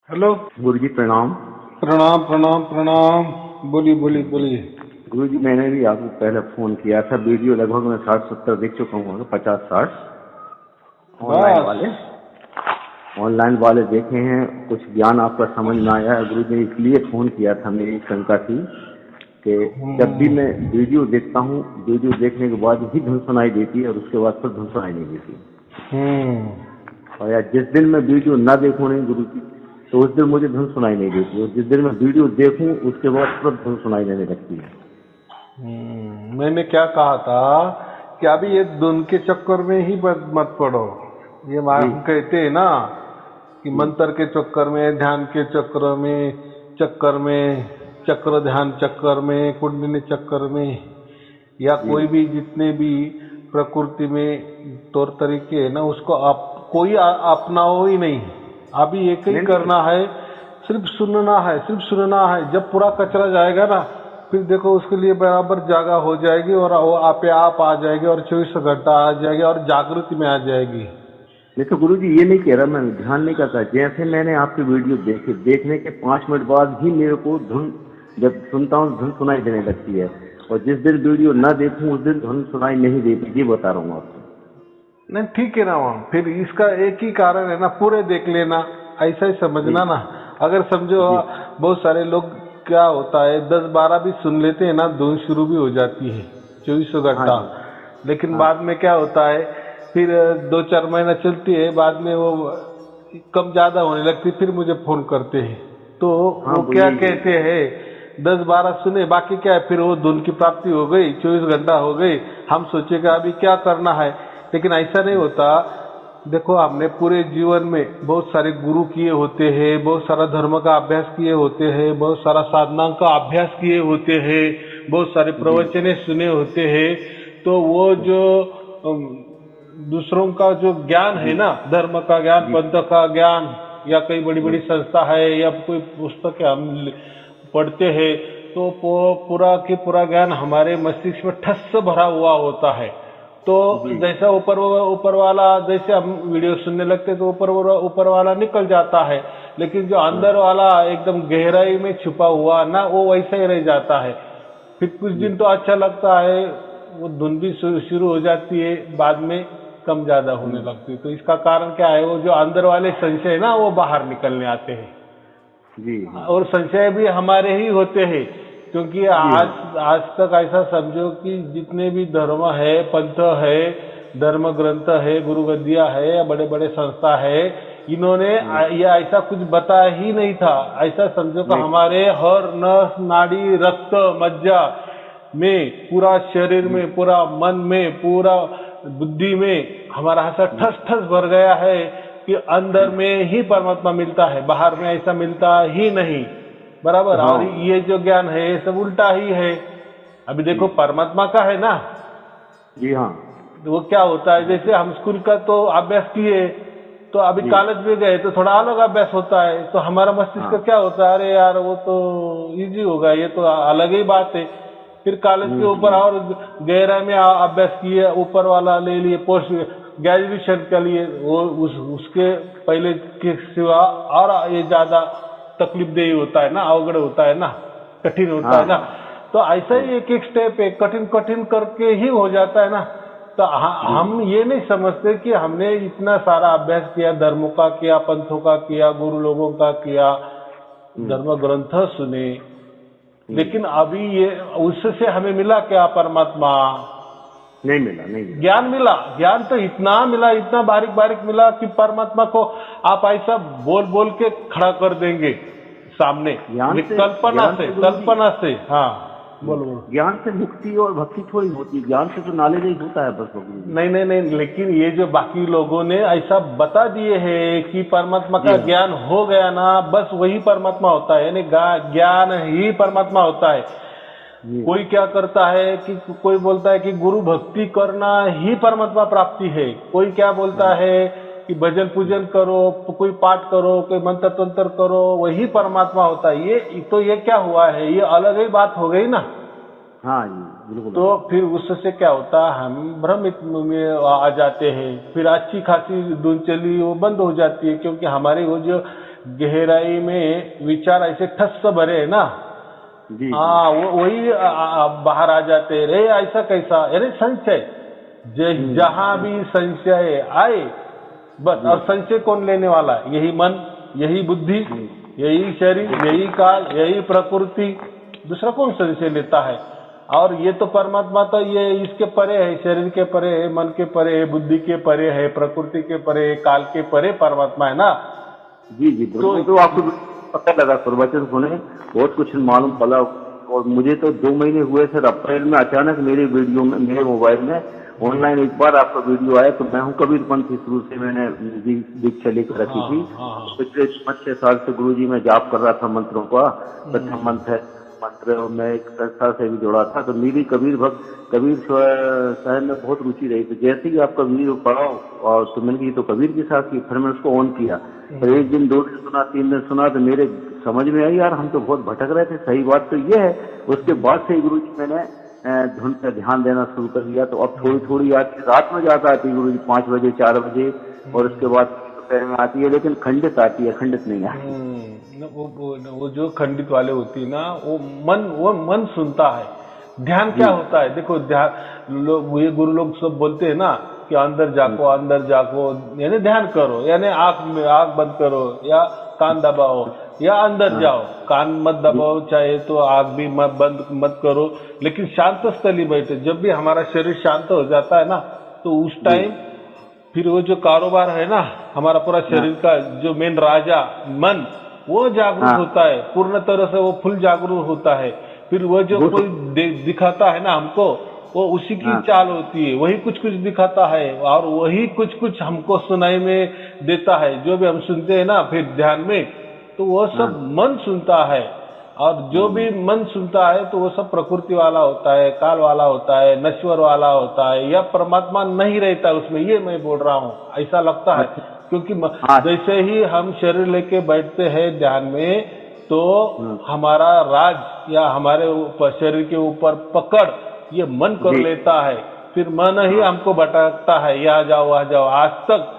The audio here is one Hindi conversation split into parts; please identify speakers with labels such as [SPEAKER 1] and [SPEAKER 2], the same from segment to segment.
[SPEAKER 1] हेलो।
[SPEAKER 2] गुरु जी प्रणाम।
[SPEAKER 1] प्रणाम प्रणाम प्रणाम। बोलिए बोलिए बोलिए।
[SPEAKER 2] गुरु जी मैंने भी आपको पहले फोन किया था। वीडियो लगभग मैं 60-70 देख चुका हूँ, 50-60
[SPEAKER 1] बस।
[SPEAKER 2] ऑनलाइन वाले देखे हैं। कुछ ज्ञान आपका समझ में आया है। गुरु जी ने इसलिए फोन किया था, मेरी शंका थी कि जब भी मैं वीडियो देखता हूँ, वीडियो देखने के बाद ही धुन सुनाई देती है और उसके बाद फिर धुन सुनाई नहीं देती। और या जिस दिन मैं वीडियो ना देखूँ नहीं गुरु जी, तो उस दिन मुझे धुन सुनाई नहीं देती, और जिस दिन मैं वीडियो देखूं उसके बाद तुरंत धुन सुनाई देने लगती है।
[SPEAKER 1] मैंने क्या कहा था कि अभी ये धुन के चक्कर में ही मत पड़ो। ये
[SPEAKER 2] जी
[SPEAKER 1] हम कहते हैं ना कि
[SPEAKER 2] जी
[SPEAKER 1] मंत्र के चक्कर में, ध्यान के चक्कर में, चक्र ध्यान चक्कर में, कुंडली चक्कर में, या
[SPEAKER 2] जी
[SPEAKER 1] कोई भी जितने भी प्रकृति में तौर तरीके है ना, उसको आप कोई अपनाओ ही नहीं। अभी एक ही
[SPEAKER 2] नहीं नहीं।
[SPEAKER 1] करना है, सिर्फ सुनना है, सिर्फ सुनना है। जब पूरा कचरा जाएगा ना, फिर देखो उसके लिए बराबर जगह हो जाएगी और वो आपे आप आ जाएगी और 24 घंटा आ जाएगी और जागृति में आ जाएगी।
[SPEAKER 2] देखो गुरु जी, ये नहीं कह रहा, मैं ध्यान नहीं करता। जैसे मैंने आपकी वीडियो देखी, देखने के 5 मिनट बाद ही मेरे को धुन, जब सुनता हूँ धुन सुनाई देने लगती है। और जिस दिन वीडियो ना देखूं उस दिन धुन सुनाई नहीं देती। ये बता रहा हूँ आपको।
[SPEAKER 1] नहीं ठीक है ना, वहाँ फिर इसका एक ही कारण है ना, पूरे देख लेना, ऐसा ही
[SPEAKER 2] जी
[SPEAKER 1] समझना ना। अगर समझो
[SPEAKER 2] जी।
[SPEAKER 1] बहुत सारे लोग, क्या होता है 10-12 भी सुन लेते हैं ना, धुन शुरू भी हो जाती है 24
[SPEAKER 2] हाँ
[SPEAKER 1] घंटा।
[SPEAKER 2] जी।
[SPEAKER 1] लेकिन
[SPEAKER 2] हाँ
[SPEAKER 1] बाद में क्या होता है, फिर 2-4 महीना चलती है, बाद में वो कम ज्यादा होने लगती, फिर मुझे फोन करते हैं। तो
[SPEAKER 2] हाँ,
[SPEAKER 1] वो
[SPEAKER 2] वो
[SPEAKER 1] क्या
[SPEAKER 2] यही
[SPEAKER 1] कहते हैं, 10-12 सुने, बाकी क्या है, फिर वो धुन की प्राप्ति हो गई, 24 घंटा हो गई, हम सोचेगा अभी क्या करना है। लेकिन ऐसा नहीं होता। देखो हमने पूरे जीवन में बहुत सारे गुरु किए होते हैं, बहुत सारा धर्म का अभ्यास किए होते हैं, बहुत सारा साधना का अभ्यास किए होते हैं, बहुत सारे
[SPEAKER 2] जी
[SPEAKER 1] प्रवचने सुने होते हैं। तो वो जो दूसरों का जो ज्ञान है
[SPEAKER 2] जी
[SPEAKER 1] ना, धर्म का ज्ञान,
[SPEAKER 2] जी
[SPEAKER 1] पंथ का ज्ञान, या कई बड़ी
[SPEAKER 2] जी
[SPEAKER 1] बड़ी संस्था है, या कोई पुस्तक हम पढ़ते हैं, तो पूरा के पूरा ज्ञान हमारे मस्तिष्क में ठस भरा हुआ होता है। तो
[SPEAKER 2] जी
[SPEAKER 1] जैसा ऊपर वाला, जैसे हम वीडियो सुनने लगते तो ऊपर वाला निकल जाता है, लेकिन जो
[SPEAKER 2] हाँ
[SPEAKER 1] अंदर वाला एकदम गहराई में छुपा हुआ ना, वो वैसा ही रह जाता है। फिर कुछ
[SPEAKER 2] जी।
[SPEAKER 1] दिन तो अच्छा लगता है, वो धुन भी शुरू हो जाती है, बाद में कम ज्यादा होने लगती है। तो इसका कारण क्या है, वो जो अंदर वाले संशय ना, वो बाहर निकलने आते हैं।
[SPEAKER 2] जी जी
[SPEAKER 1] और संशय भी हमारे ही होते हैं, क्योंकि
[SPEAKER 2] जी। हाँ
[SPEAKER 1] आज तक ऐसा समझो कि जितने भी धर्म है, पंथ है, धर्म ग्रंथ है, गुरु गद्दिया है, या बड़े बड़े संस्था है, इन्होंने
[SPEAKER 2] जी।
[SPEAKER 1] ये ऐसा कुछ बताया ही नहीं था। ऐसा समझो कि
[SPEAKER 2] नहीं।
[SPEAKER 1] हमारे हर नस नाड़ी, रक्त, मज्जा में, पूरा शरीर
[SPEAKER 2] जी
[SPEAKER 1] में, पूरा मन में, पूरा बुद्धि में हमारा ऐसा
[SPEAKER 2] जी
[SPEAKER 1] ठस ठस भर गया है कि अंदर में ही परमात्मा मिलता है, बाहर में ऐसा मिलता ही नहीं। बराबर। और
[SPEAKER 2] हाँ
[SPEAKER 1] ये जो ज्ञान है, ये सब उल्टा ही है। अभी
[SPEAKER 2] जी
[SPEAKER 1] देखो परमात्मा का है ना,
[SPEAKER 2] जी। हाँ
[SPEAKER 1] तो वो क्या होता है, जैसे हम स्कूल का तो अभ्यास किए, तो अभी
[SPEAKER 2] जी।
[SPEAKER 1] कॉलेज में गए तो थोड़ा अलग अभ्यास होता है, तो हमारा मस्तिष्क का
[SPEAKER 2] हाँ।
[SPEAKER 1] क्या होता है, अरे यार वो तो इजी होगा, ये तो अलग ही बात है। फिर कॉलेज के ऊपर
[SPEAKER 2] हम्म।
[SPEAKER 1] और गहराई में अभ्यास किए, ऊपर वाला ले लिए, पोस्ट ग्रेजुएशन के लिए, वो उसके पहले के सिवा और ये ज्यादा तकलीफ देही होता है ना, अवगढ़ होता है ना, कठिन होता
[SPEAKER 2] हाँ
[SPEAKER 1] है ना।
[SPEAKER 2] हाँ।
[SPEAKER 1] तो ऐसा
[SPEAKER 2] जी
[SPEAKER 1] ही एक एक स्टेप है, कठिन कठिन करके ही हो जाता है ना। तो
[SPEAKER 2] जी
[SPEAKER 1] हम ये नहीं समझते कि हमने इतना सारा अभ्यास किया, धर्मों का किया, पंथों का किया, गुरु लोगों का किया,
[SPEAKER 2] हम्म
[SPEAKER 1] धर्म ग्रंथ सुने,
[SPEAKER 2] हम्म।
[SPEAKER 1] लेकिन अभी ये उससे हमें मिला क्या, परमात्मा
[SPEAKER 2] नहीं मिला, नहीं मिला।
[SPEAKER 1] ज्ञान मिला। ज्ञान तो इतना मिला, इतना बारीक बारीक मिला कि परमात्मा को आप ऐसा बोल बोल के खड़ा कर देंगे सामने,
[SPEAKER 2] ज्ञान से गुरु जी,
[SPEAKER 1] कल्पना से। हाँ बोलो बोलो।
[SPEAKER 2] ज्ञान से मुक्ति और भक्ति थोड़ी होती है। ज्ञान से तो नॉलेज ही होता है बस गुरु जी।
[SPEAKER 1] नहीं नहीं नहीं, लेकिन ये जो बाकी लोगों ने ऐसा बता दिए हैं कि परमात्मा
[SPEAKER 2] जी
[SPEAKER 1] का
[SPEAKER 2] हाँ।
[SPEAKER 1] ज्ञान हो गया ना, बस वही परमात्मा होता है, यानी ज्ञान ही परमात्मा होता है।
[SPEAKER 2] जी
[SPEAKER 1] कोई क्या करता है कि कोई बोलता है कि गुरु भक्ति करना ही परमात्मा प्राप्ति है, कोई क्या बोलता
[SPEAKER 2] हाँ
[SPEAKER 1] है कि भजन पूजन करो, कोई पाठ करो, कोई मंत्र तंत्र करो, वही परमात्मा होता है। ये क्या हुआ है, ये अलग ही बात हो गई ना।
[SPEAKER 2] हाँ जी, बिल्कुल
[SPEAKER 1] तो
[SPEAKER 2] अलग।
[SPEAKER 1] फिर उससे क्या होता है, हम भ्रमित में आ जाते हैं, फिर अच्छी खासी धुन चली वो बंद हो जाती है, क्योंकि हमारी वो जो गहराई में विचार ऐसे ठस भरे है ना,
[SPEAKER 2] जी
[SPEAKER 1] हाँ वही बाहर आ जाते हैं। रे ऐसा कैसा, अरे संशय, जहां भी संशय आए बस, और संशय कौन लेने वाला है? यही मन, यही बुद्धि, यही शरीर, यही काल, यही प्रकृति, दूसरा कौन संशय लेता है? और ये तो परमात्मा तो ये इसके परे है, शरीर के परे है, मन के परे है, बुद्धि के परे है, प्रकृति के परे है, काल के परे परमात्मा है ना।
[SPEAKER 2] जी जी, तो आपको पता लगा प्रवचन सुने, बहुत कुछ मालूम पड़ा। और मुझे तो 2 महीने हुए सर, अप्रैल में अचानक मेरे वीडियो में, मेरे मोबाइल में ऑनलाइन एक बार आपका वीडियो आया। तो मैं हूँ कबीरपंथी, शुरू से मैंने दीक्षा लेकर रखी थी। पिछले 5-6 साल से गुरुजी मैं जाप कर रहा था मंत्रों का, प्रथम मंत्र है मंत्र, और मैं एक संस्था से भी जुड़ा था। तो मेरी कबीर साहब में बहुत रुचि रही। तो जैसे ही आपका वीडियो पढ़ा और तो मैंने की तो कबीर के साथ की, फिर मैं उसको ऑन किया। तो 1 दिन 2 दिन सुना, 3 दिन सुना, तो मेरे समझ में आई यार हम तो बहुत भटक रहे थे, सही बात तो ये है। उसके बाद से गुरुजी मैंने धुन पर ध्यान देना शुरू कर दिया। तो अब थोड़ी थोड़ी आती, रात में ज्यादा आती गुरुजी, 5 बजे 4 बजे, और उसके बाद दोपहर में आती है, लेकिन खंडित आती है, खंडित नहीं आती।
[SPEAKER 1] वो जो खंडित वाले होती है ना, वो मन सुनता है। ध्यान क्या होता है? देखो ध्यान, लोग ये गुरु लोग सब बोलते हैं ना कि अंदर जाको, यानी ध्यान करो, यानी आंख बंद करो या कान दबाओ या अंदर जाओ। कान मत दबाओ, चाहे तो आंख भी बंद मत करो, लेकिन शांत स्थली बैठे। जब भी हमारा शरीर शांत हो जाता है ना, तो उस टाइम फिर वो जो कारोबार है ना, हमारा पूरा शरीर का जो मेन राजा मन, वो जागरूक होता है, पूर्ण तरह से वो फुल जागरूक होता है। फिर वो जो कोई दिखाता है ना हमको, वो उसी की चाल होती है, वही कुछ कुछ दिखाता है, और वही कुछ कुछ हमको सुनाई में देता है। जो भी हम सुनते हैं ना फिर ध्यान में, तो वो सब मन सुनता है। और जो भी मन सुनता है तो वो सब प्रकृति वाला होता है, काल वाला होता है, नश्वर वाला होता है, या परमात्मा नहीं रहता उसमें, ये मैं बोल रहा हूँ, ऐसा लगता है। क्योंकि जैसे ही हम शरीर लेके बैठते हैं ध्यान में, तो हमारा राज या हमारे ऊपर, शरीर के ऊपर पकड़ ये मन कर लेता है। फिर मन ही हमको भटकता है, यहाँ जाओ वहाँ जाओ। आज तक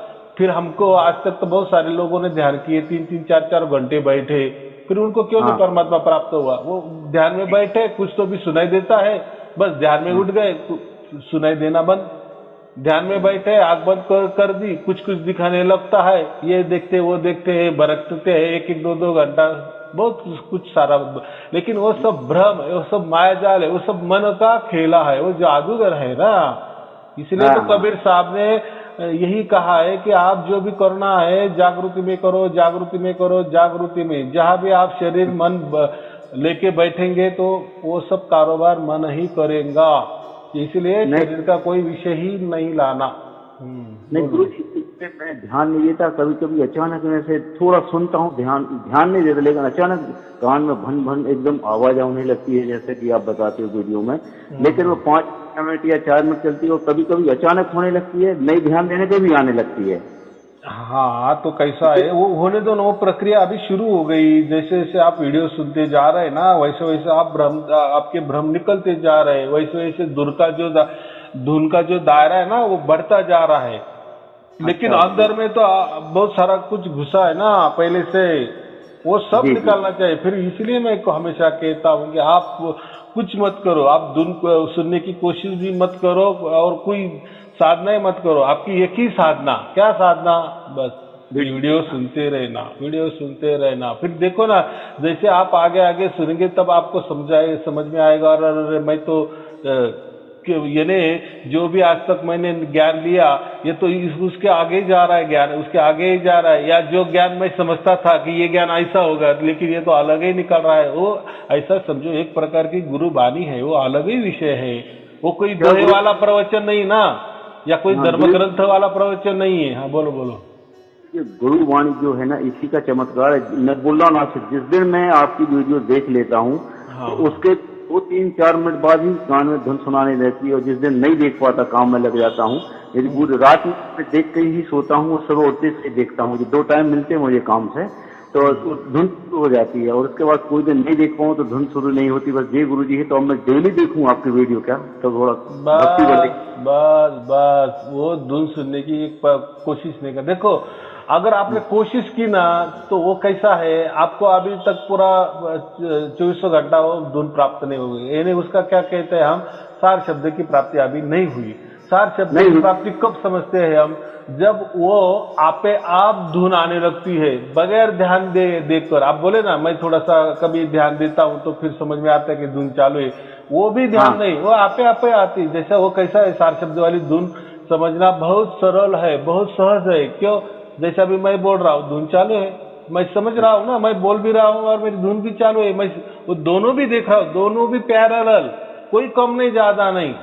[SPEAKER 1] तो बहुत सारे लोगों ने ध्यान किए, 3-3, 4-4 घंटे बैठे, फिर उनको क्यों नहीं परमात्मा प्राप्त हुआ? वो ध्यान में बैठे, कुछ तो भी सुनाई देता है, बस ध्यान में उठ गए, सुनाई देना बंद। ध्यान में बैठे, आंख बंद कर दी, कुछ कुछ दिखाने लगता है, ये देखते वो देखते हैं, भटकते हैं 1-1, 2-2 घंटा, बहुत कुछ सारा। लेकिन वो सब भ्रम है, वो सब मायाजाल है, वो सब मन का खेला है, वो जादूगर है ना। इसलिए तो कबीर साहब ने यही कहा है कि आप जो भी करना है जागृति में करो, जागृति में करो, जागृति में। जहां भी आप शरीर मन लेके बैठेंगे तो वो सब कारोबार मन ही करेगा। इसलिए शरीर का कोई विषय ही नहीं लाना।
[SPEAKER 2] नहीं गुरु जी, मैं ध्यान नहीं देता। कभी कभी अचानक में से थोड़ा सुनता हूँ, ध्यान नहीं देता, लेकिन अचानक कान में भन भन एकदम आवाज आने लगती है, जैसे कि आप बताते हो वीडियो में। लेकिन वो 5 मिनट या 4 मिनट चलती है, और कभी कभी अचानक होने लगती है, नहीं ध्यान देने पे भी आने लगती है।
[SPEAKER 1] हाँ, तो कैसा है वो होने दो ना, वो प्रक्रिया अभी शुरू हो गई। जैसे जैसे आप वीडियो सुनते जा रहे हैं ना, वैसे वैसे आपके भ्रम निकलते जा रहे हैं, वैसे वैसे धुन का जो दायरा है ना, वो बढ़ता जा रहा है। लेकिन अंदर में तो बहुत सारा कुछ घुसा है ना पहले से, वो सब निकालना चाहिए। फिर इसलिए मैं हमेशा कहता हूँ कि आप कुछ मत करो, आप धुन सुनने की कोशिश भी मत करो, और कोई साधना ही मत करो। आपकी एक ही साधना, क्या साधना? बस वीडियो सुनते रहना। फिर देखो ना, जैसे आप आगे आगे सुनेंगे तब आपको समझ में आएगा। और मैं तो यानी जो भी आज तक मैंने ज्ञान लिया, ये तो उसके आगे ही जा रहा है, ज्ञान उसके आगे ही जा रहा है। या जो ज्ञान मैं समझता था कि ये ज्ञान ऐसा होगा, लेकिन ये तो अलग ही निकल रहा है। वो ऐसा समझो, एक प्रकार की गुरु वाणी है, वो अलग ही विषय है। वो कोई दोहे वाला प्रवचन नहीं ना, या कोई धर्म ग्रंथ वाला प्रवचन नहीं है। हाँ बोलो।
[SPEAKER 2] ये गुरु वाणी जो है ना, इसी का चमत्कार है। मैं बोल रहा हूँ आपसे, जिस दिन मैं आपकी वीडियो देख लेता हूँ, तो उसके 2-3-4 मिनट बाद ही कान में धुन सुनाने रहती है। और जिस दिन नहीं देख पाता, काम में लग जाता हूँ, यदि पूरी रात में देख के ही सोता हूँ, और सुबह उठते से देखता हूँ। 2 टाइम मिलते हैं मुझे काम से, तो धुन शुरू हो जाती है। और उसके बाद कोई दिन नहीं देख पाऊँ तो धुन शुरू नहीं होती। बस जय गुरु जी है, तो अब मैं डेली देखूँ आपकी वीडियो, क्या तो थोड़ा भक्ति बढ़ेगी।
[SPEAKER 1] बस वो धुन सुनने की एक कोशिश नहीं कर। देखो अगर आपने कोशिश की ना तो वो कैसा है, आपको अभी तक पूरा 2400 घंटा वो धुन प्राप्त नहीं होगी। यानी उसका क्या कहते हैं हम, सार शब्द की प्राप्ति अभी नहीं हुई। सार शब्द की प्राप्ति कब समझते हैं हम, जब वो आपे आप धुन आने लगती है बगैर ध्यान देखकर। आप बोले ना मैं थोड़ा सा कभी ध्यान देता हूं तो फिर समझ में आता है कि धुन चालू है, वो भी ध्यान नहीं, वो आपे आपे आती। जैसा वो कैसा है, सार शब्द वाली धुन समझना बहुत सरल है, बहुत सहज है। क्यों, जैसा भी मैं बोल रहा हूँ धुन चालू है, मैं समझ रहा हूँ ना, मैं बोल भी रहा हूँ और मेरी धुन भी चालू है, मैं वो दोनों भी देख रहा हूँ, दोनों भी पैरेलल, कोई कम नहीं ज्यादा नहीं,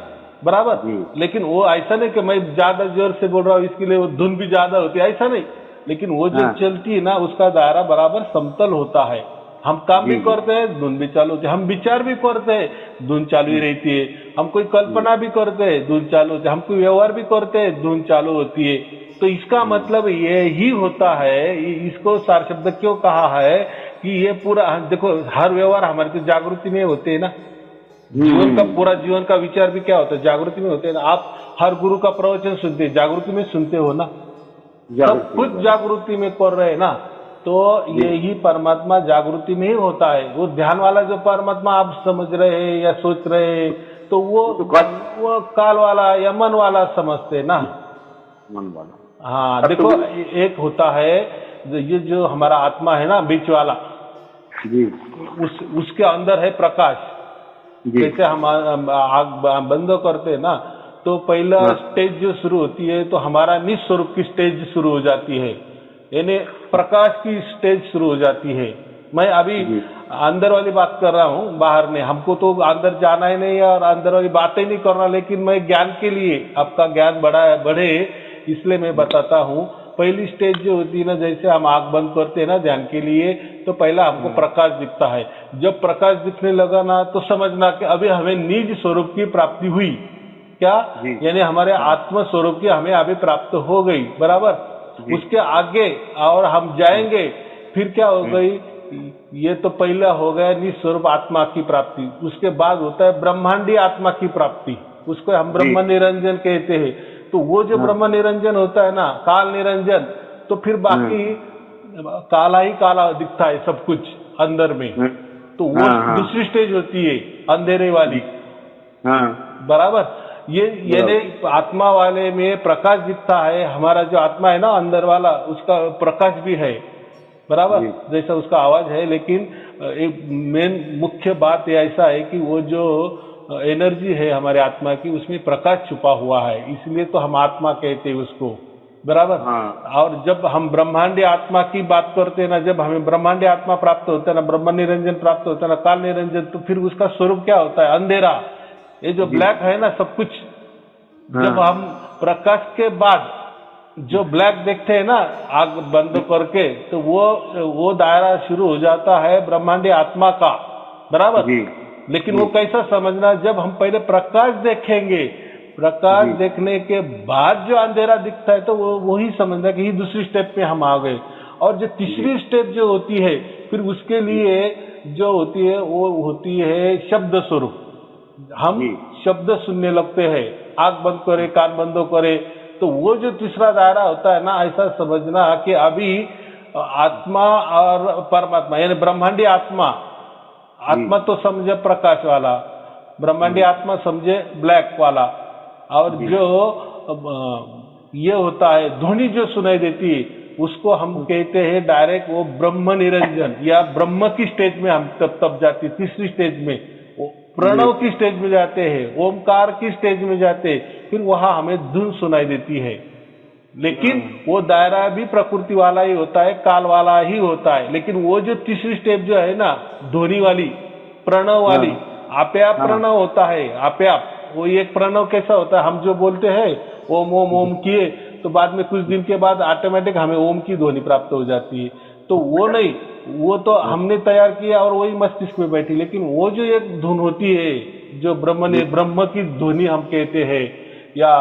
[SPEAKER 1] बराबर। लेकिन वो ऐसा नहीं कि मैं ज्यादा जोर से बोल रहा हूँ इसके लिए वो धुन भी ज्यादा होती है, ऐसा नहीं। लेकिन वो जो चलती है ना उसका दायरा बराबर समतल होता है। हम काम भी करते हैं धुन भी चालू होती है, हम विचार भी करते हैं धुन चालू ही रहती है, हम कोई कल्पना भी करते हैं धुन चालू होती है, हम कोई व्यवहार भी करते हैं धुन चालू होती है। तो इसका मतलब ये ही होता है, इसको सार शब्द क्यों कहा है कि ये पूरा देखो, हर व्यवहार हमारे तो जागृति में होते हैं ना, जीवन का पूरा जीवन का विचार भी क्या होता है, जागृति में होते हैं ना। आप हर गुरु का प्रवचन सुनते हैं, जागृति में सुनते हो ना, सब कुछ जागृति में कर रहे हैं ना। तो यही परमात्मा जागृति में ही होता है। वो ध्यान वाला जो परमात्मा आप समझ रहे हैं या सोच रहे हैं, तो वो काल वाला या मन वाला समझते ना,
[SPEAKER 2] मन वाला।
[SPEAKER 1] हाँ देखो, एक होता है ये जो हमारा आत्मा है ना बीच वाला
[SPEAKER 2] जी,
[SPEAKER 1] उसके अंदर है प्रकाश। जैसे हम आग बंद करते हैं ना, तो पहला स्टेज जो शुरू होती है तो हमारा निस्वरूप की स्टेज शुरू हो जाती है, यानी प्रकाश की स्टेज शुरू हो जाती है। मैं अभी अंदर वाली बात कर रहा हूँ, बाहर में हमको तो अंदर जाना ही नहीं और अंदर वाली बातें नहीं करना, लेकिन मैं ज्ञान के लिए, आपका ज्ञान बढ़े इसलिए मैं बताता हूँ। पहली स्टेज जो होती है ना, जैसे हम आंख बंद करते हैं ना ध्यान के लिए, तो पहला हमको प्रकाश दिखता है। जब प्रकाश दिखने लगा ना तो समझना कि अभी हमें निज स्वरूप की प्राप्ति हुई। क्या, यानी हमारे आत्म स्वरूप की हमें अभी प्राप्त हो गई, बराबर। उसके आगे और हम जाएंगे, फिर क्या हो गई, ये तो पहला हो गया निस्वरूप आत्मा की प्राप्ति। उसके बाद होता है ब्रह्मांडी आत्मा की प्राप्ति, उसको हम ब्रह्म निरंजन कहते हैं। तो वो जो ब्रह्म निरंजन होता है ना, काल निरंजन, तो फिर बाकी काला ही काला दिखता है सब कुछ अंदर में। तो वो दूसरी स्टेज होती है अंधेरे वाली, बराबर। ये आत्मा वाले में प्रकाश दिखता है, हमारा जो आत्मा है ना अंदर वाला, उसका प्रकाश भी है, बराबर, जैसा उसका आवाज है। लेकिन एक मेन मुख्य बात ऐसा है कि वो जो एनर्जी है हमारे आत्मा की, उसमें प्रकाश छुपा हुआ है, इसलिए तो हम आत्मा कहते हैं उसको, बराबर। और जब हम ब्रह्मांडी आत्मा की बात करते हैं ना, जब हमें ब्रह्मांडी आत्मा प्राप्त होता है ना, ब्रह्म निरंजन प्राप्त होता है ना, काल निरंजन, तो फिर उसका स्वरूप क्या होता है, अंधेरा। ये जो ब्लैक है ना सब कुछ, जब हम प्रकाश के बाद जो ब्लैक देखते हैं ना आग बंद करके, तो वो दायरा शुरू हो जाता है ब्रह्मांडी आत्मा का, बराबर। लेकिन वो कैसा समझना, जब हम पहले प्रकाश देखेंगे, प्रकाश देखने के बाद जो अंधेरा दिखता है, तो वो ही समझना कि दूसरी स्टेप पे हम आ गए। और जो तीसरी स्टेप जो होती है, फिर उसके लिए जो होती है वो होती है शब्द स्वरूप। हम शब्द सुनने लगते हैं, आंख बंद करे, कान बंद करे, तो वो जो तीसरा दायरा होता है ना, ऐसा समझना कि अभी आत्मा और परमात्मा, यानी ब्रह्मांडी आत्मा, आत्मा तो समझे प्रकाश वाला, ब्रह्मांडी आत्मा समझे ब्लैक वाला। और जो ये होता है ध्वनि जो सुनाई देती है, उसको हम कहते हैं डायरेक्ट वो ब्रह्म निरंजन, या ब्रह्म की स्टेज में हम तब जाती, तीसरी स्टेज में प्रणव की स्टेज में जाते हैं, ओमकार की स्टेज में जाते हैं, फिर वहां हमें धुन सुनाई देती है। लेकिन वो दायरा भी प्रकृति वाला ही होता है, काल वाला ही होता है। लेकिन वो जो तीसरी स्टेप जो है ना, ध्वनि वाली, प्रणव वाली, आपे आप प्रणव होता है, आपे आप। वो एक प्रणव कैसा होता है, हम जो बोलते हैं ओम ओम ओम किए, तो बाद में कुछ दिन के बाद ऑटोमेटिक हमें ओम की ध्वनि प्राप्त हो जाती है। तो वो नहीं, वो तो हमने तैयार किया और वही मस्तिष्क में बैठी। लेकिन वो जो एक धुन होती है, जो ब्रह्म की ध्वनि हम कहते हैं, या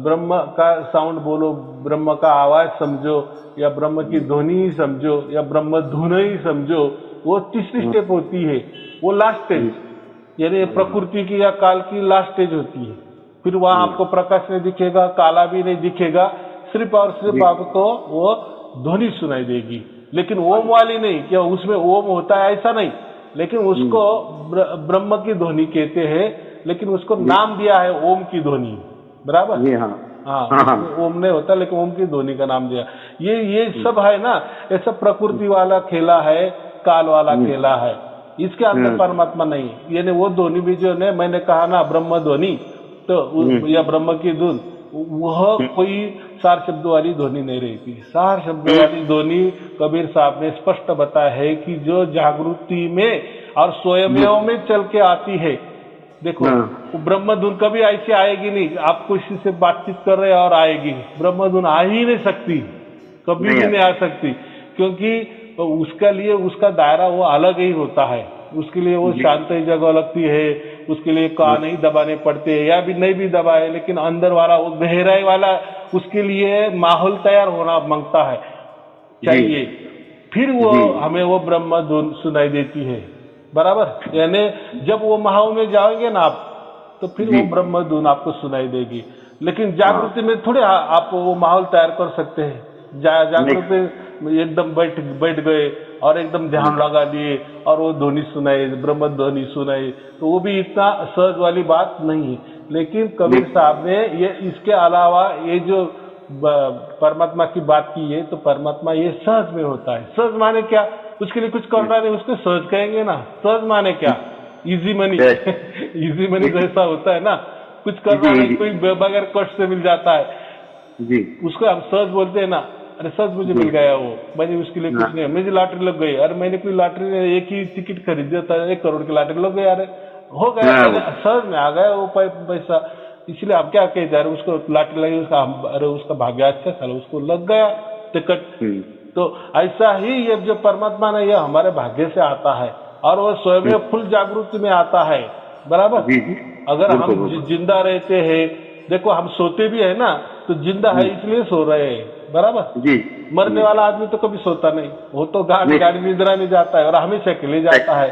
[SPEAKER 1] ब्रह्म का साउंड बोलो, ब्रह्म का आवाज समझो, या ब्रह्म की ध्वनि ही समझो, या ब्रह्म धुन ही समझो, वो तीसरी स्टेप होती है, वो लास्ट स्टेज, यानी प्रकृति की या काल की लास्ट स्टेज होती है। फिर वहां आपको प्रकाश नहीं दिखेगा, काला भी नहीं दिखेगा, सिर्फ और सिर्फ आपको वो ध्वनि सुनाई देगी, लेकिन ओम वाली नहीं, क्या उसमें ओम होता है ऐसा नहीं, लेकिन उसको ब्रह्म की ध्वनि कहते हैं, लेकिन उसको नाम दिया है ओम की ध्वनि, बराबर।
[SPEAKER 2] जी हाँ
[SPEAKER 1] हाँ,
[SPEAKER 2] हाँ हाँ
[SPEAKER 1] ओम नहीं होता, लेकिन ओम की ध्वनि का नाम दिया। ये सब है ना, ये सब प्रकृति वाला खेला है, काल वाला खेला है, इसके अंदर परमात्मा नहीं। यानी वो ध्वनि भी जो ने मैंने कहा ना ब्रह्म ध्वनि, तो या ब्रह्म की धुन, वह कोई सार शब्द वाली ध्वनि नहीं रहती। सार शब्द वाली ध्वनि कबीर साहब ने स्पष्ट बताया है कि जो जागृति में और स्वयं में चल के आती है। देखो वो ब्रह्म धुन कभी ऐसी आएगी नहीं, आप किसी से बातचीत कर रहे हैं और आएगी, ब्रह्म धुन आ ही नहीं सकती, कभी भी नहीं आ सकती, क्योंकि उसका लिए उसका दायरा वो अलग ही होता है। उसके लिए वो शांत जगह लगती है, उसके लिए कान नहीं दबाने पड़ते, या भी नहीं भी दबाए, लेकिन अंदर वाला वो गहराई वाला उसके लिए माहौल तैयार होना मांगता है, चाहिए, फिर वो हमें वो ब्रह्म धुन सुनाई देती है, बराबर। यानी जब वो माहौल में जाओगे ना आप, तो फिर वो ब्रह्म धुन आपको सुनाई देगी। लेकिन जागृति में थोड़े आप वो माहौल तैयार कर सकते हैं। जागृति में एकदम बैठ गए और एकदम ध्यान लगा दिए और वो ध्वनि सुनाई, ब्रह्म ध्वनि सुनाई, तो वो भी इतना सहज वाली बात नहीं है। लेकिन कबीर साहब ने ये इसके अलावा ये जो परमात्मा की बात की है, तो परमात्मा ये सहज में होता है। सहज माने क्या, उसके लिए कुछ करना नहीं, उसको सहज कहेंगे ना। सहज माने क्या, इजी मनी इजी मनी जैसा होता है ना, कुछ करना नहीं, कोई बगैर कष्ट से मिल जाता है जी, उसको हम सहज बोलते हैं ना। अरे सहज मुझे मिल गया, वो मैंने उसके लिए कुछ नहीं, मुझे लॉटरी लग गई, अरे मैंने कोई लॉटरी ने एक ही टिकट खरीदा था, 1 करोड़ की लॉटरी लग गई, अरे हो गया, सहज में आ गया वो पैसा। इसलिए आप क्या कहते हैं, उसको लॉटरी लगी, उसका अरे उसका भाग्य अच्छा था, उसको लग गया टिकट। तो ऐसा ही ये जो परमात्मा ने, ये हमारे भाग्य से आता है और वो स्वयं फुल जागृति में आता है, बराबर। अगर हम जिंदा रहते हैं, देखो हम सोते भी है ना, तो जिंदा है इसलिए सो रहे हैं, बराबर जी। मरने वाला आदमी तो कभी सोता नहीं, वो तो गाड़ी निद्रा में जाता है और हमेशा के लिए जाता है।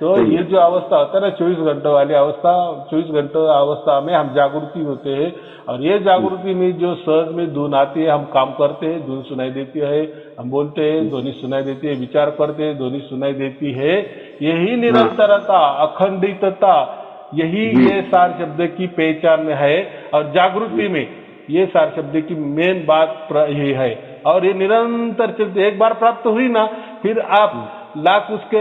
[SPEAKER 1] तो ये जो अवस्था होता है ना 24 घंटों वाली अवस्था, 24 घंटों अवस्था में हम जागृति होते हैं, और ये जागृति में जो सहज में धुन आती है, हम काम करते हैं, धुन सुनाई देती है, हम बोलते हैं, ध्वनि सुनाई देती है, विचार करते हैं, ध्वनि सुनाई देती है। यही निरंतरता, अखंडितता, यही ये सार शब्द की पहचान है। और जागृति में ये सार शब्द की मेन बात ये है, और ये निरंतर चलते। एक बार प्राप्त हुई ना, फिर आप लाख उसके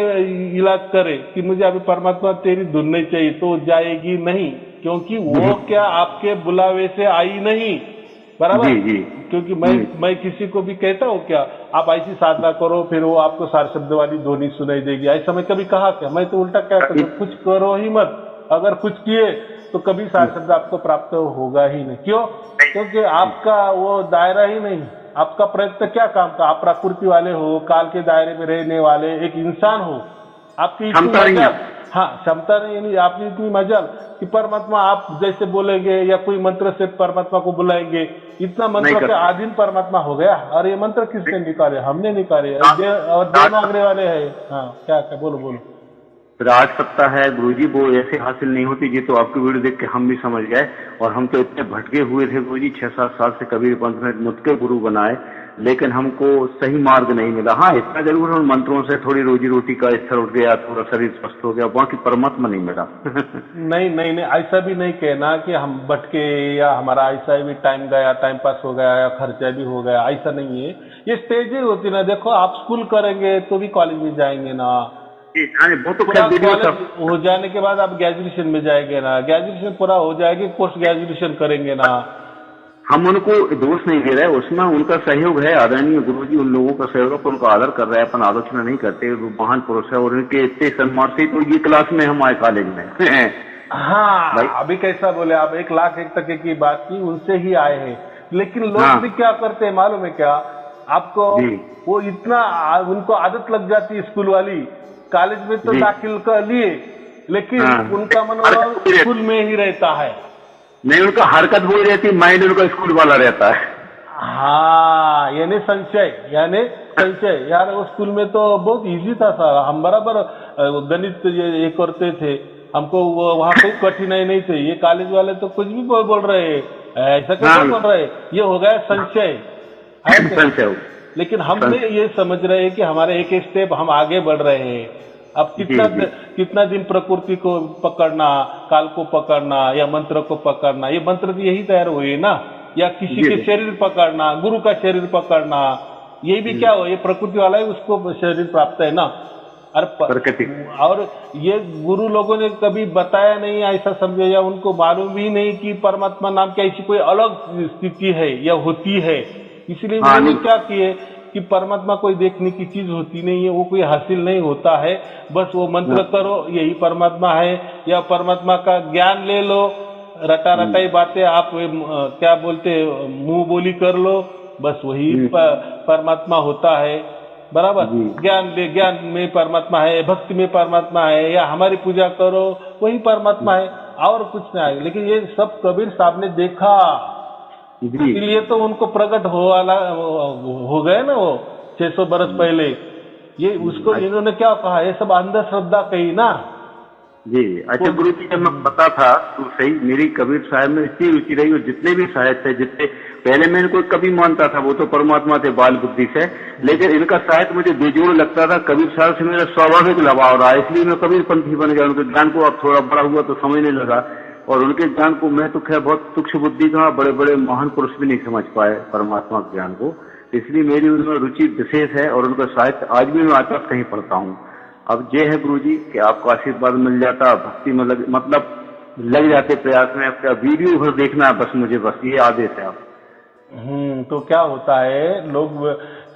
[SPEAKER 1] इलाज करे कि मुझे अभी परमात्मा तेरी धुन नहीं चाहिए, तो जाएगी नहीं, क्योंकि वो क्या आपके बुलावे से आई नहीं, बराबर जी। क्योंकि मैं किसी को भी कहता हूँ क्या, आप ऐसी साधना करो फिर वो आपको सार शब्द वाली ध्वनि सुनाई देगी, ऐसा मैं कभी कहा क्या? मैं तो उल्टा क्या कहता हूँ, कुछ करो ही मत, अगर कुछ किए तो कभी सार शब्द आपको प्राप्त होगा ही नहीं। क्यों? क्योंकि आपका वो दायरा ही नहीं। आपका प्रयत्न क्या काम का? आप प्रकृति वाले हो, काल के दायरे में रहने वाले एक इंसान हो, आपकी इतनी मजाल, हाँ क्षमता नहीं, आपकी इतनी मजाल कि परमात्मा आप जैसे बोलेंगे या कोई मंत्र से परमात्मा को बुलाएंगे, इतना मंत्र के अधीन परमात्मा हो गया। और ये मंत्र किसने निकाले? हमने निकाले, और देवनागरी वाले है। हाँ क्या क्या बोलो।
[SPEAKER 2] राज सत्ता है गुरुजी, वो ऐसे हासिल नहीं होती जी। तो आपकी वीडियो देख के हम भी समझ गए, और हम तो इतने भटके हुए थे गुरुजी, 6-7 साल से कबीर पंथ में मुझके गुरु बनाए, लेकिन हमको सही मार्ग नहीं मिला। हाँ इतना जरूर उन मंत्रों से थोड़ी रोजी रोटी का स्तर उठ गया, थोड़ा शरीर स्वस्थ हो गया, बाकी परमात्मा नहीं मिला।
[SPEAKER 1] नहीं ऐसा भी नहीं कहना कि हम भटके या हमारा ऐसा भी टाइम गया, टाइम पास हो गया या खर्चा भी हो गया, ऐसा नहीं है। ये स्टेजेस होती ना, देखो आप स्कूल करेंगे तो भी कॉलेज में जाएंगे ना, कॉलेज हो जाने के बाद आप ग्रेजुएशन में जाएंगे ना, ग्रेजुएशन पूरा हो जाएगी, पोस्ट ग्रेजुएशन करेंगे ना।
[SPEAKER 2] हम उनको दोष नहीं दे रहे, उसमें उनका सहयोग है, आदरणीय गुरुजी उन लोगों का सहयोग पर उनका आदर कर रहे हैं, अपन आलोचना नहीं करते, वो महान पुरुष है, और उनके इतने सम्मान से तो ये क्लास में हम आए कॉलेज में।
[SPEAKER 1] हाँ अभी कैसा बोले आप, 1 लाख 1 टके की बात की, उनसे ही आए हैं। लेकिन लोग भी क्या करते हैं मालूम है क्या आपको? वो इतना उनको आदत लग जाती है स्कूल वाली, कॉलेज में तो दाखिल कर लिए, लेकिन उनका मनोबल स्कूल में ही रहता है।
[SPEAKER 2] नहीं, उनका हरकत वही रहती, माइंड उनका स्कूल वाला रहता है।
[SPEAKER 1] हाँ यानी संचय यार, वो स्कूल में तो बहुत इजी था सर, हम बराबर गणित ये करते थे, हमको वहाँ कोई कठिनाई नहीं थी। ये कॉलेज वाले तो कुछ भी बोल रहे हैं, ऐसा कैसे बोल रहे हैं? ये हो गया संशय, है क्या?
[SPEAKER 2] संशय हो।
[SPEAKER 1] लेकिन हम भी ये समझ रहे हैं कि हमारे एक स्टेप हम आगे बढ़ रहे हैं। अब कितना दिन प्रकृति को पकड़ना, काल को पकड़ना या मंत्र को पकड़ना, ये मंत्र तो यही तैयार हुए ना, या किसी के शरीर पकड़ना, गुरु का शरीर पकड़ना, ये भी क्या हो, ये प्रकृति वाला ही उसको शरीर प्राप्त है ना। और ये गुरु लोगों ने कभी बताया नहीं, ऐसा समझो, या उनको मालूम भी नहीं कि परमात्मा नाम की ऐसी कोई अलग स्थिति है या होती है। इसलिए उन्होंने क्या किए कि परमात्मा कोई देखने की चीज होती नहीं है, वो कोई हासिल नहीं होता है, बस वो मंत्र करो यही परमात्मा है, या परमात्मा का ज्ञान ले लो, रटा रटाई बातें आप क्या बोलते मुंह बोली कर लो, बस वही परमात्मा होता है। बराबर, ज्ञान में परमात्मा है, भक्ति में परमात्मा है, या हमारी पूजा करो वही परमात्मा है, और कुछ नहीं है। लेकिन ये सब कबीर साहब ने देखा, इसलिए तो उनको प्रकट हो गए ना वो 600 बरस पहले। ये उसको इन्होंने क्या कहा, ये सब अंधश्रद्धा कही ना
[SPEAKER 2] जी। अच्छा गुरु जी, जब मैं पता था तो सही, मेरी कबीर साहब में इतनी रुचि रही, और जितने भी साहित्य थे, जितने पहले मैं इनको कभी मानता था वो तो परमात्मा थे बाल बुद्धि से, लेकिन इनका साहित्य मुझे बेजोड़ लगता था। कबीर साहब से मेरा स्वाभाविक लगाव रहा, इसलिए मैं कबीर पंथी बन गया। उनके ज्ञान को अब थोड़ा बड़ा हुआ तो समझने लगा, और उनके ज्ञान को मैं तो खैर बहुत तुक्ष बुद्धि का, बड़े बड़े महान पुरुष भी नहीं समझ पाए परमात्मा के ज्ञान को, इसलिए मेरी उनमें रुचि विशेष है, और उनका साहित्य आज भी मैं आता कहीं पढ़ता हूँ। अब ये है गुरु जी कि आपको आशीर्वाद मिल जाता, भक्ति में मतलब लग जाते प्रयास में, आपका वीडियो भर देखना है बस मुझे, बस ये आदेश है आप।
[SPEAKER 1] तो क्या होता है, लोग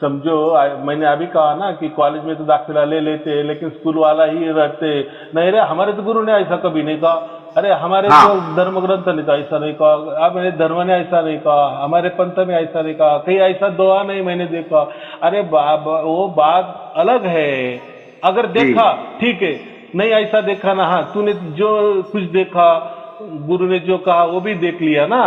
[SPEAKER 1] समझो, मैंने अभी कहा ना कि कॉलेज में तो दाखिला ले लेते हैं, लेकिन स्कूल वाला ही रहते नहीं रे, हमारे तो गुरु ने ऐसा कभी नहीं कहा, अरे हमारे तो धर्म ग्रंथ ने तो ऐसा नहीं कहा, अब मेरे धर्म ने ऐसा नहीं कहा, हमारे पंथ में ऐसा नहीं कहा, कहीं ऐसा दुआ नहीं मैंने देखा। अरे वो बात अलग है, अगर देखा ठीक है, नहीं ऐसा देखा ना, हाँ तूने जो कुछ देखा, गुरु ने जो कहा वो भी देख लिया ना,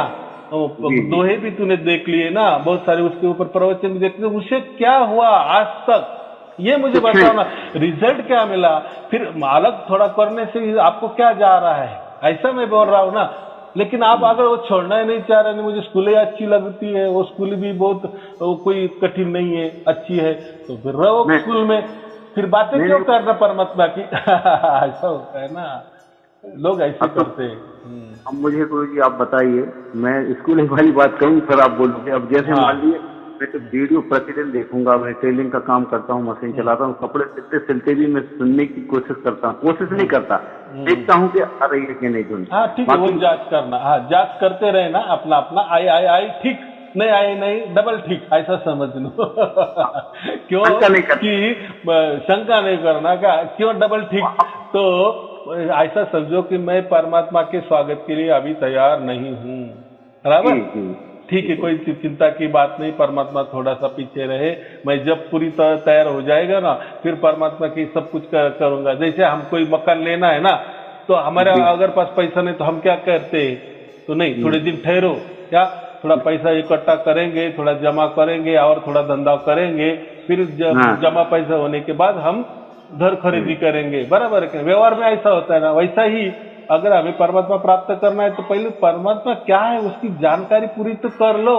[SPEAKER 1] दोहे भी तूने देख लिए ना, बहुत सारे उसके ऊपर प्रवचन भी देख लिए, उससे क्या हुआ आज तक ये मुझे बताओ ना, रिजल्ट क्या मिला, फिर अलग थोड़ा करने से आपको क्या जा रहा है, ऐसा मैं बोल रहा हूँ ना। लेकिन आप अगर वो छोड़ना ही नहीं चाह रहे, मुझे स्कूल ही अच्छी लगती है, वो स्कूल भी बहुत कोई कठिन नहीं है, अच्छी है, तो फिर रहो स्कूल में, फिर बातें क्यों करना परमात्मा की। ऐसा होता है ना, लोग ऐसे करते हैं।
[SPEAKER 2] अब मुझे गुरु जी आप बताइए, मैं स्कूल वाली बात कहूँ फिर आप बोलोगे। अब जैसे मान लीजिए मैं तो वीडियो प्रतिदिन देखूंगा, मैं टेलरिंग का काम करता हूँ, मशीन चलाता हूँ, कपड़े सिलते भी मैं सुनने की कोशिश करता हूँ, कोशिश नहीं करता, देखता हूँ कि आ रही है कि नहीं धुन।
[SPEAKER 1] हाँ ठीक है, वो जांच करना, हाँ जांच करते रहे ना, अपना अपना आई ठीक, नहीं आई नहीं डबल ठीक, ऐसा समझ लो। क्यों कि शंका नहीं करना का, क्यों डबल ठीक, तो ऐसा समझो कि मैं परमात्मा के स्वागत के लिए अभी तैयार नहीं हूँ, बराबर, ठीक है, कोई चिंता की बात नहीं, परमात्मा थोड़ा सा पीछे रहे, मैं जब पूरी तरह तैयार हो जाएगा ना, फिर परमात्मा की सब कुछ करूंगा। जैसे हम कोई मकान लेना है ना, तो हमारे अगर पास पैसा नहीं तो हम क्या करते हैं, तो नहीं थोड़े दिन ठहरो, क्या थोड़ा पैसा इकट्ठा करेंगे, थोड़ा जमा करेंगे और थोड़ा धंधा करेंगे, फिर जमा पैसा होने के बाद हम घर खरीदी करेंगे, बराबर है। व्यवहार में ऐसा होता है ना, वैसा ही अगर हमें परमात्मा प्राप्त करना है तो पहले परमात्मा क्या है उसकी जानकारी पूरी तो कर लो,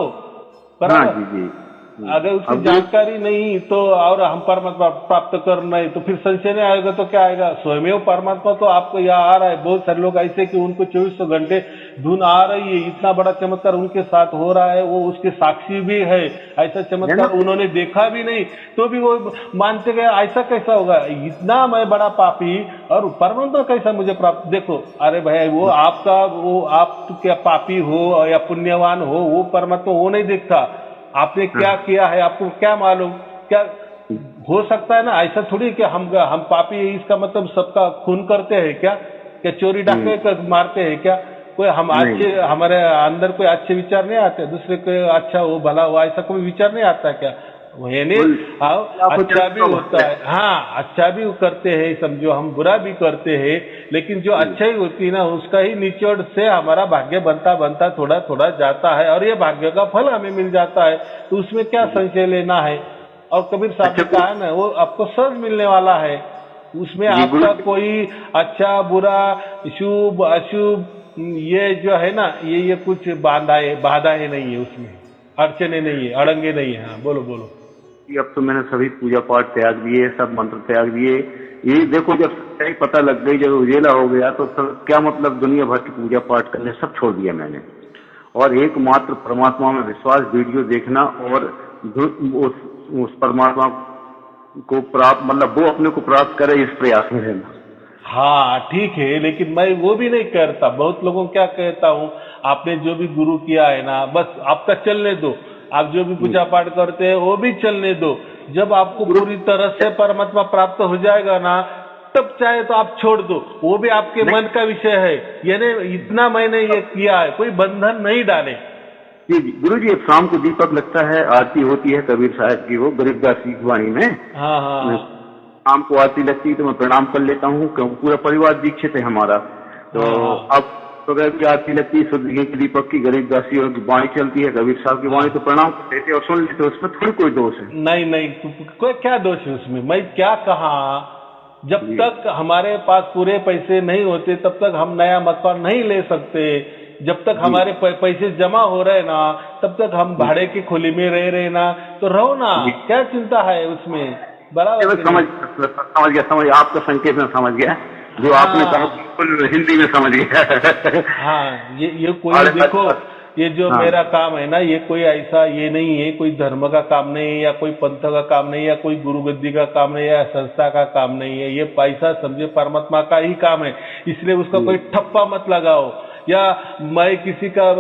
[SPEAKER 1] बराबर। अगर उसकी जानकारी नहीं तो, और हम परमात्मा प्राप्त करना है तो फिर संशय नहीं आएगा तो क्या आएगा, स्वयं परमात्मा तो आपको यहाँ आ रहा है। बहुत सारे लोग ऐसे कि उनको 2400 घंटे धुन आ रही है, इतना बड़ा चमत्कार उनके साथ हो रहा है, वो उसके साक्षी भी है, ऐसा चमत्कार उन्होंने देखा भी नहीं तो भी वो मानते गए, ऐसा कैसा होगा, इतना मैं बड़ा पापी और परमात्मा कैसा मुझे प्राप्त। देखो अरे भाई, वो आपका, वो आप क्या पापी हो या पुण्यवान हो, वो परमात्मा वो नहीं देखता, आपने क्या किया है आपको क्या मालूम। क्या हो सकता है ना, ऐसा थोड़ी कि हम पापी है इसका मतलब सबका खून करते हैं क्या, चोरी डाके मारते हैं क्या, कोई हम अच्छे, हमारे अंदर कोई अच्छे विचार नहीं आते, दूसरे को अच्छा हो भला हो ऐसा कोई विचार नहीं आता क्या, यानी अच्छा भी होता है, हाँ अच्छा भी करते हैं, समझो हम बुरा भी करते हैं, लेकिन जो अच्छाई होती है ना उसका ही निचोड़ से हमारा भाग्य बनता बनता थोड़ा थोड़ा जाता है, और ये भाग्य का फल हमें मिल जाता है, तो उसमें क्या संशय लेना है। और कबीर साहब ने कहा ना, वो आपको सहज मिलने वाला है, उसमें आपका कोई अच्छा बुरा शुभ अशुभ ये जो है ना, ये कुछ बाधाएं नहीं है उसमें, अड़चने नहीं है, अड़ंगे नहीं है। हाँ बोलो बोलो।
[SPEAKER 2] कि अब तो मैंने सभी पूजा पाठ त्याग दिए, सब मंत्र त्याग दिए। ये देखो, जब सच्चाई पता लग गई, जब उजेला हो गया, तो फिर क्या मतलब दुनिया भर की पूजा पाठ करने सब छोड़ दिया मैंने, और एकमात्र परमात्मा में विश्वास, वीडियो देखना, और उस परमात्मा को प्राप्त, मतलब वो अपने को प्राप्त करे, इस प्रयास में रहना।
[SPEAKER 1] हाँ ठीक है, लेकिन मैं वो भी नहीं करता। बहुत लोगों क्या कहता हूँ, आपने जो भी गुरु किया है ना, बस आपका चलने दो। आप जो भी पूजा पाठ करते हैं वो भी चलने दो। जब आपको पूरी तरह से परमात्मा प्राप्त हो जाएगा ना, तब चाहे तो आप छोड़ दो, वो भी आपके मन का विषय है। यानी इतना मैंने ये किया है, कोई बंधन नहीं डाले।
[SPEAKER 2] जी जी गुरु जी, शाम को दीपक लगता है, आरती होती है कबीर साहब की, वो गरीबदास की वाणी में।
[SPEAKER 1] हाँ हाँ
[SPEAKER 2] शाम को आरती लगती है तो मैं प्रणाम कर लेता हूँ, क्योंकि पूरा परिवार दीक्षित है हमारा। तो
[SPEAKER 1] हाँ।
[SPEAKER 2] अब सुबह की आरती लगती है, शुद्ध की दीपक की, गरीबदासी की वाणी चलती है, कबीर साहब की वाणी, तो प्रणाम कर लेते और सुन लेते, उसमें थोड़ी कोई दोष है?
[SPEAKER 1] नहीं नहीं, कोई क्या दोष है उसमें? मैं क्या कहा, जब तक हमारे पास पूरे पैसे नहीं होते तब तक हम नया मकान नहीं ले सकते। जब तक हमारे पैसे जमा हो रहे ना, तब तक हम भाड़े की खोली में रह रहे ना, तो रहो ना, क्या चिंता है उसमें? बराबर।
[SPEAKER 2] समझ आपका संकेत में समझ गया, जो आपने कहा बिल्कुल हिंदी में समझ गया।
[SPEAKER 1] हाँ, ये कोई देखो, ये जो मेरा काम है ना, ये कोई ऐसा ये नहीं है, कोई धर्म का काम नहीं है, या कोई पंथ का काम नहीं है, या कोई गुरु गद्दी का काम नहीं है, या संस्था का काम नहीं है। ये पैसा समझे परमात्मा का ही काम है, इसलिए उसका कोई ठप्पा मत लगाओ। या मैं किसी का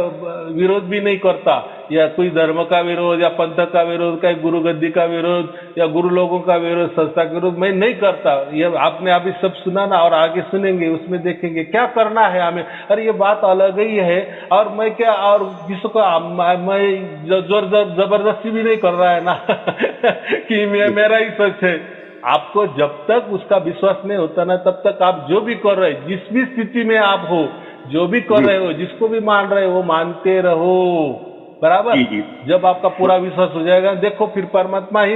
[SPEAKER 1] विरोध भी नहीं करता, या कोई धर्म का विरोध, या पंथ का विरोध, या गुरु गद्दी का विरोध, या गुरु लोगों का विरोध, संस्था का विरोध मैं नहीं करता। ये आपने अभी सब सुना ना, और आगे सुनेंगे, उसमें देखेंगे क्या करना है हमें। अरे ये बात अलग ही है। और मैं क्या, और जिसको मैं जोर जबरदस्ती भी नहीं कर रहा है ना कि मेरा ही सच है। आपको जब तक उसका विश्वास नहीं होता ना, तब तक आप जो भी कर रहे, जिस भी स्थिति में आप हो, जो भी कर रहे हो, जिसको भी मान रहे हो, मानते रहो। बराबर। जब आपका पूरा विश्वास हो जाएगा, देखो फिर परमात्मा ही,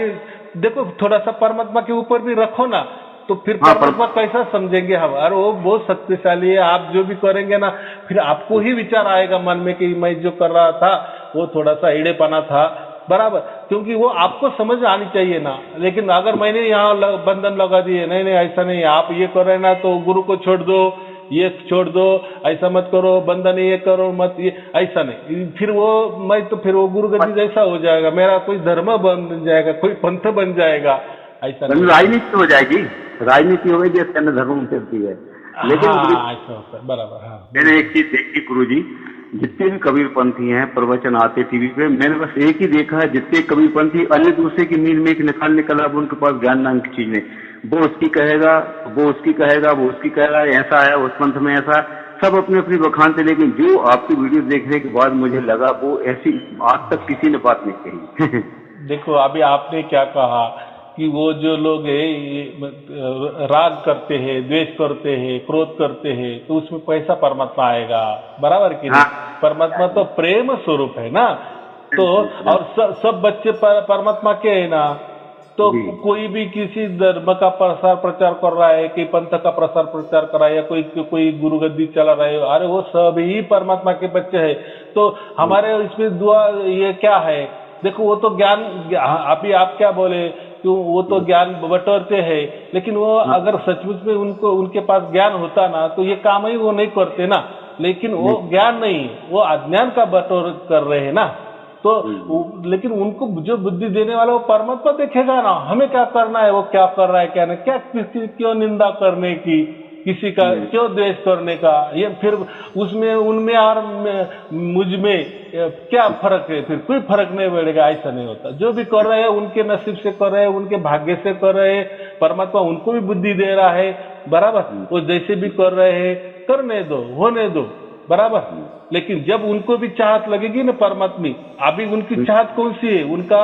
[SPEAKER 1] देखो थोड़ा सा परमात्मा के ऊपर भी रखो ना, तो फिर परमात्मा कैसा समझेंगे हम? अरे वो बहुत शक्तिशाली है। आप जो भी करेंगे ना, फिर आपको ही विचार आएगा मन में कि मैं जो कर रहा था वो थोड़ा सा एड़ेपना था। बराबर, क्योंकि वो आपको समझ आनी चाहिए ना। लेकिन अगर मैंने यहाँ बंधन लगा दिए, नहीं नहीं ऐसा नहीं, आप ये कर रहे ना तो गुरु को छोड़ दो, ये छोड़ दो, ऐसा मत करो, बंधन ये करो मत, ये ऐसा नहीं, फिर वो मैं तो फिर वो गुरु गद्दी जैसा हो जाएगा, मेरा कोई धर्म बन जाएगा, कोई पंथ बन जाएगा। ऐसा नहीं,
[SPEAKER 2] राजनीति हो जाएगी, राजनीति हो गई, देश के अंदर धर्म चलती है। लेकिन
[SPEAKER 1] ऐसा होता है। बराबर। हाँ,
[SPEAKER 2] मैंने एक चीज देखी गुरु जी, जितने भी कबीरपंथी हैं, प्रवचन आते टीवी पे, मैंने बस एक ही देखा है, जितने कबीरपंथी अन्य दूसरे की मील में एक निकला, उनके पास ज्ञान नाम की चीज नहीं। वो उसकी कहेगा, वो उसकी कहेगा, वो उसकी कहेगा, ऐसा है उस पंथ में, ऐसा सब अपने अपनी बखानते। लेकिन जो आपकी वीडियो देखने के बाद मुझे लगा, वो ऐसी आज तक किसी ने बात नहीं कही।
[SPEAKER 1] देखो अभी आपने क्या कहा कि वो जो लोग राग करते हैं, द्वेष करते हैं, क्रोध करते हैं, तो उसमें पैसा परमात्मा आएगा। बराबर कि नहीं? परमात्मा तो प्रेम स्वरूप है ना, तो और सब बच्चे परमात्मा के है ना। तो कोई भी किसी धर्म का प्रसार प्रचार कर रहा है, कि पंथ का प्रसार प्रचार कर रहा है, या कोई गुरु गद्दी चला रहा है, अरे वो सभी परमात्मा के बच्चे हैं। तो हमारे इसमें दुआ ये क्या है? देखो वो तो ज्ञान, अभी आप क्या बोले, क्यों वो तो ज्ञान बटोरते हैं, लेकिन वो अगर सचमुच में उनको उनके पास ज्ञान होता ना, तो ये काम ही वो नहीं करते ना। लेकिन वो ज्ञान नहीं, वो अज्ञान का बटोर कर रहे हैं ना। तो लेकिन उनको जो बुद्धि देने वाला वो परमात्मा देखेगा ना, हमें क्या करना है, वो क्या कर रहा है क्या नहीं, क्या किसी क्यों निंदा करने की, किसी का क्यों द्वेष करने का, ये फिर उसमें उनमें और मुझ में क्या फर्क है? फिर कोई फर्क नहीं पड़ेगा। ऐसा नहीं होता। जो भी कर रहे हैं उनके नसीब से कर रहे हैं, उनके भाग्य से कर रहे हैं, परमात्मा उनको भी बुद्धि दे रहा है। बराबर, वो जैसे भी कर रहे हैं करने दो, होने दो। बराबर, लेकिन जब उनको भी चाहत लगेगी ना परमात्मा, अभी उनकी चाहत कौन सी है, उनका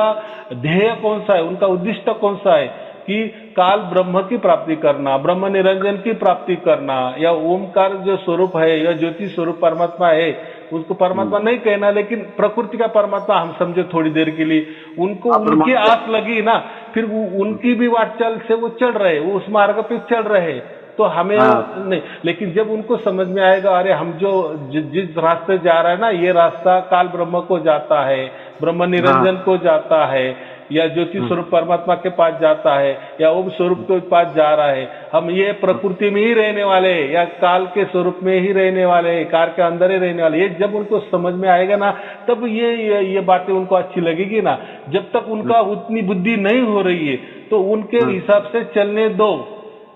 [SPEAKER 1] ध्येय कौन सा है, उनका उद्दिष्ट कौन सा है कि काल ब्रह्म की प्राप्ति करना, ब्रह्म निरंजन की प्राप्ति करना, या ओमकार जो स्वरूप है, या ज्योति स्वरूप परमात्मा है, उसको परमात्मा नहीं कहना, लेकिन प्रकृति का परमात्मा हम समझे थोड़ी देर के लिए। उनको उनकी आस लगी ना, फिर उनकी भी वाटचाल से वो चल रहे, वो उस मार्ग पे चल रहे। तो हमें
[SPEAKER 2] हाँ।
[SPEAKER 1] नहीं, लेकिन जब उनको समझ में आएगा अरे हम जो जिस रास्ते जा रहे हैं ना, ये रास्ता काल ब्रह्म को जाता है, ब्रह्म निरंजन को जाता है, या ज्योति स्वरूप परमात्मा के पास जाता है, या ओम स्वरूप के पास जा रहा है, हम ये प्रकृति में ही रहने वाले हैं या काल के स्वरूप में ही रहने वाले हैं, काल के अंदर ही रहने वाले, ये जब उनको समझ में आएगा ना, तब ये बातें उनको अच्छी लगेगी ना। जब तक उनका उतनी बुद्धि नहीं हो रही है तो उनके हिसाब से चलने दो,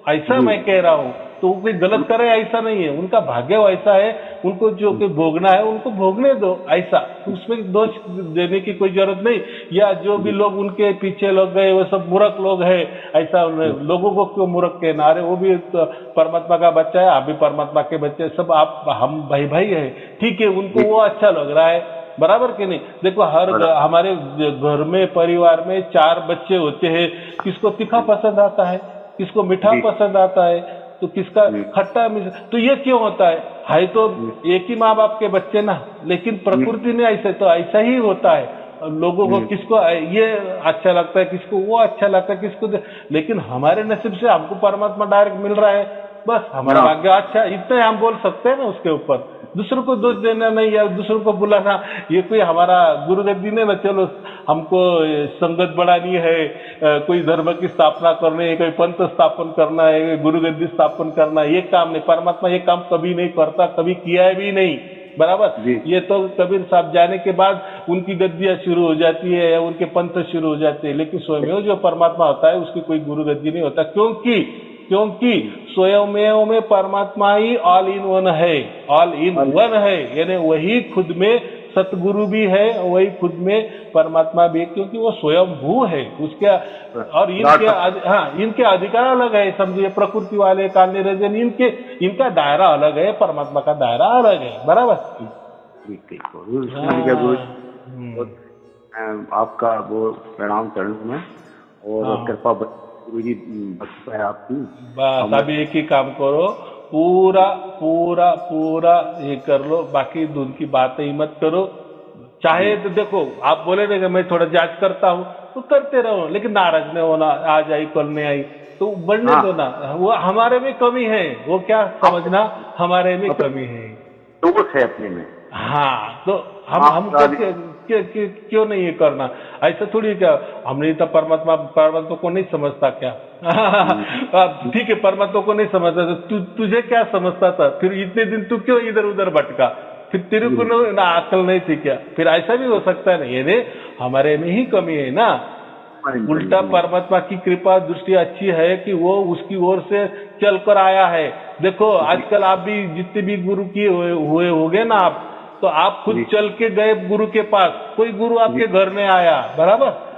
[SPEAKER 1] ऐसा मैं कह रहा हूँ। तो कोई गलत करे ऐसा नहीं है, उनका भाग्य ऐसा है, उनको जो कि भोगना है उनको भोगने दो, ऐसा उसमें दोष देने की कोई जरूरत नहीं। या जो भी लोग उनके पीछे लग गए वो सब मूर्ख लोग हैं, ऐसा लोगों को क्यों मूर्ख कहना? अरे वो भी तो परमात्मा का बच्चा है, आप भी परमात्मा के बच्चे, सब आप हम भाई भाई है, ठीक है, उनको वो अच्छा लग रहा है, बराबर कि नहीं? देखो हमारे घर में परिवार में 4 बच्चे होते हैं, किसको तीखा पसंद आता है, किसको मीठा पसंद आता है, तो किसका खट्टा मीठा। तो ये क्यों होता है तो एक ही माँ बाप के बच्चे ना, लेकिन प्रकृति में ऐसे तो ऐसा ही होता है। लोगों को किसको ये अच्छा लगता है, किसको वो अच्छा लगता है, किसको लेकिन हमारे नसीब से हमको परमात्मा डायरेक्ट मिल रहा है, बस हमारा भाग्य अच्छा, इतना हम बोल सकते हैं ना। उसके ऊपर दूसरों को दोष देना नहीं या दूसरों को बुलाना, ये कोई हमारा गुरुगद्दी ने ना, चलो हमको संगत बढ़ानी है, कोई धर्म की स्थापना करनी है, कोई पंथ स्थापन करना है, गुरुगद्दी स्थापन करना है, ये काम नहीं। परमात्मा ये काम कभी नहीं करता, कभी किया है भी नहीं, बराबर। ये तो कबीर साहब जाने के बाद उनकी गद्दियां शुरू हो जाती है या उनके पंथ शुरू हो जाते हैं, लेकिन स्वयं जो परमात्मा होता है उसकी कोई गुरु गद्दी नहीं होता। क्योंकि स्वयं में परमात्मा ही ऑल इन वन है, ऑल इन वन है, यानी वही खुद में सतगुरु भी है, वही खुद में परमात्मा भी है, क्योंकि वो स्वयं भू है उसके। और इनके अधिकार अलग है, समझिए, प्रकृति वाले काल निरंजन, इनका दायरा अलग है, परमात्मा का दायरा अलग है, बराबर।
[SPEAKER 2] आपका वो प्रणाम चरण में, और कृपा गुरु जी बख्शा है आपकी।
[SPEAKER 1] बस अभी एक ही काम करो, पूरा पूरा पूरा ये कर लो, बाकी दूध की बातें ही मत करो। चाहे तो देखो आप बोले ना कि मैं थोड़ा जांच करता हूँ, तो करते रहो, लेकिन नाराज नहीं होना, आज आई कल नहीं आई तो बढ़ने दो ना। वो हमारे में कमी है, वो क्या समझना, हमारे में कमी है,
[SPEAKER 2] दोष है अपने में।
[SPEAKER 1] हाँ, तो हम क्यों नहीं ये करना? ऐसा थोड़ी क्या हमने तो परमात्मा को नहीं समझता क्या? ठीक है, परमात्मा को नहीं समझता तो तुझे क्या समझता था? फिर इतने दिन तू क्यों इधर उधर भटका? फिर तेरे को ना अकल नहीं थी क्या? फिर ऐसा भी हो सकता है ना, ये हमारे में ही कमी है ना। उल्टा परमात्मा की कृपा दृष्टि अच्छी है कि वो उसकी ओर से चल कर आया है। देखो आजकल आप भी जितने भी गुरु की हुए होगे ना आप, तो आप खुद चल के गए गुरु के पास, कोई गुरु आपके घर में आया, बराबर।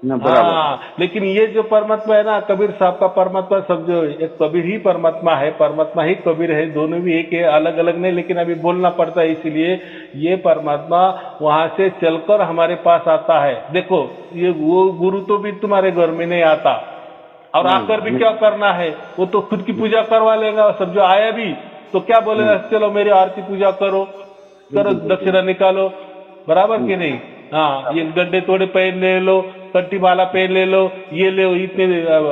[SPEAKER 1] हाँ, लेकिन ये जो परमात्मा है ना, कबीर साहब का परमात्मा समझो, एक कबीर ही परमात्मा है, परमात्मा ही कबीर है, दोनों भी एक है, अलग अलग नहीं, लेकिन अभी बोलना पड़ता है, इसीलिए ये परमात्मा वहां से चलकर हमारे पास आता है। देखो ये वो गुरु तो भी तुम्हारे घर में नहीं आता, और आकर भी क्या करना है, वो तो खुद की पूजा करवा लेगा। सब जो आया भी तो क्या बोलेगा, चलो मेरी आरती पूजा करो, दक्षिणा निकालो, बराबर कि नहीं? हाँ, ये गड्ढे थोड़े पहन ले लो, कंठी माला पहन ले लो, ये ले इतने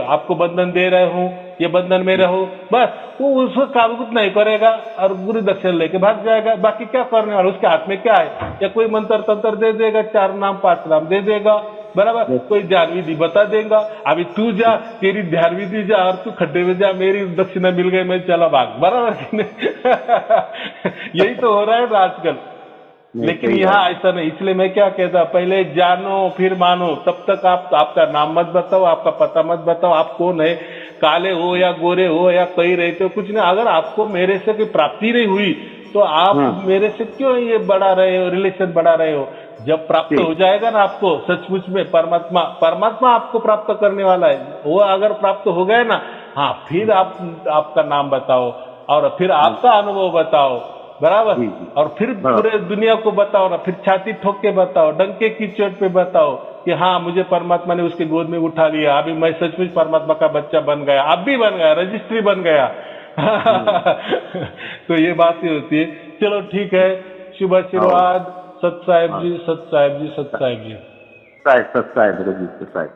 [SPEAKER 1] आपको बंधन दे रहे हूँ, ये बंधन में रहो, बस। वो उसको काम कुछ नहीं करेगा और गुरु दक्षिणा लेके भाग जाएगा। बाकी क्या करने वाला, उसके हाथ में क्या है? या कोई मंत्र तंत्र दे देगा, 4 नाम 5 नाम दे देगा, बराबर। कोई ध्यान विधि बता देगा, अभी तू जा, तेरी ध्यान विधि जा और तू खड्डे में जा, मेरी दक्षिणा मिल गई, मैं चला भाग, बराबर। यही तो हो रहा है आजकल, लेकिन यहाँ ऐसा नहीं। इसलिए मैं क्या कहता, पहले जानो फिर मानो। तब तक आप आपका नाम मत बताओ, आपका पता मत बताओ, आप कौन है, काले हो या गोरे हो या कहीं रहते हो, कुछ नहीं। अगर आपको मेरे से कोई प्राप्ति नहीं हुई तो आप मेरे से क्यों ये बढ़ा रहे हो, रिलेशन बढ़ा रहे हो? जब प्राप्त हो जाएगा ना आपको सचमुच में परमात्मा आपको प्राप्त करने वाला है, वो अगर प्राप्त हो गए ना, हाँ, फिर आप आपका नाम बताओ और फिर आपका अनुभव बताओ, बराबर। और फिर पूरे दुनिया को बताओ ना, फिर छाती ठोक के बताओ, डंके की चोट पे बताओ कि हाँ, मुझे परमात्मा ने उसके गोद में उठा लिया, अभी मैं सचमुच परमात्मा का बच्चा बन गया, अब भी बन गया, रजिस्ट्री बन गया। तो ये बात ही होती है। चलो ठीक है, शुभ आशीर्वाद, सत साहेब जी, सत साहेब जी, सत साहेब जी,
[SPEAKER 2] सत साहेब,